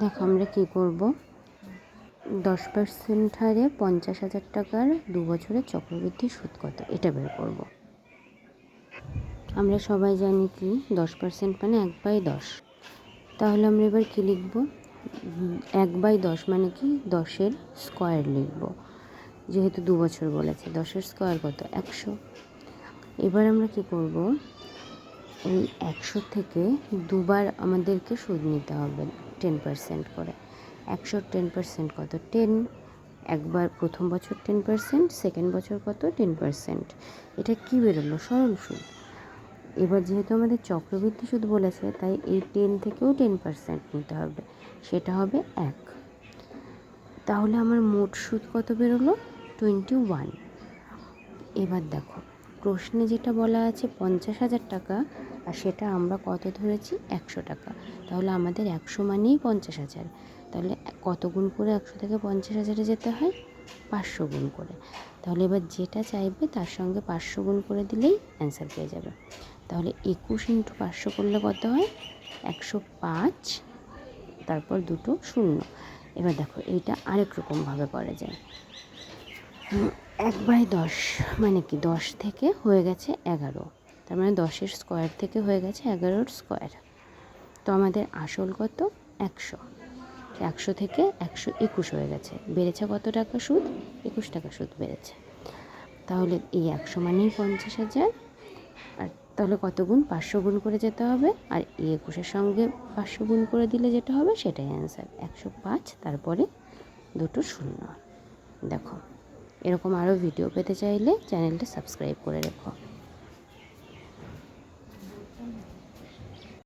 দেখো আমরা কী করব, 10% হারে 50,000 টাকার 2 বছরের চক্রবৃদ্ধি সুদ কত এটা বের করব। আমরা সবাই জানি কি 10% মানে 1/10। তাহলে আমরা এবার কী লিখব, 1/10 মানে কি 10-এর স্কোয়ার লিখব, যেহেতু 2 বছর বলেছে। 10-এর স্কোয়ার কত, 100। এবার আমরা কী করব, এই 100 থেকে দুবার আমাদেরকে সুদ নিতে হবে 10% করে। 100-র 10% কত, 10। একবার প্রথম বছর 10%, সেকেন্ড বছর কত, 10%। এটা কি বেরোলো, সরল সুদ। এবার যেহেতু আমাদের চক্রবৃদ্ধি সুদ বলেছে, তাই এই 10 থেকেও 10% নিতে হবে, সেটা হবে 1। তাহলে আমার মোট সুদ কত বেরোলো, 21। এবার দেখো প্রশ্নে যেটা বলা আছে 50,000 টাকা, আর সেটা আমরা কত ধরেছি, 100 টাকা। তাহলে আমাদের 100 মানেই 50,000। তাহলে কত গুণ করে 100 থেকে 50,000-এ যেতে হয়, 500 গুণ করে। তাহলে এবার যেটা চাইবে তার সঙ্গে 500 গুণ করে দিলেই অ্যান্সার পেয়ে যাবে। তাহলে 21 × 500 করলে কত হয়, 105, তারপর দুটো শূন্য। এবার দেখো এইটা আরেক রকমভাবে করা যায়। 1/10 মানে কি 10 থেকে হয়ে গেছে 11, তার মানে 10-এর স্কোয়ার থেকে হয়ে গেছে 11-র স্কোয়ার। তো আমাদের আসল কত, 100। 100 থেকে 121 হয়ে গেছে, বেড়েছে কত টাকা সুদ, 21 টাকা সুদ বেড়েছে। তাহলে এই 100 মানেই 50,000। আর তাহলে কত গুণ, 500 গুণ করে যেতে হবে, আর এই 21-এর সঙ্গে 500 গুণ করে দিলে যেটা হবে সেটাই অ্যান্সার, 105, তারপরে দুটো শূন্য। দেখো এরকম আরও ভিডিও পেতে চাইলে চ্যানেলটা সাবস্ক্রাইব করে রেখো।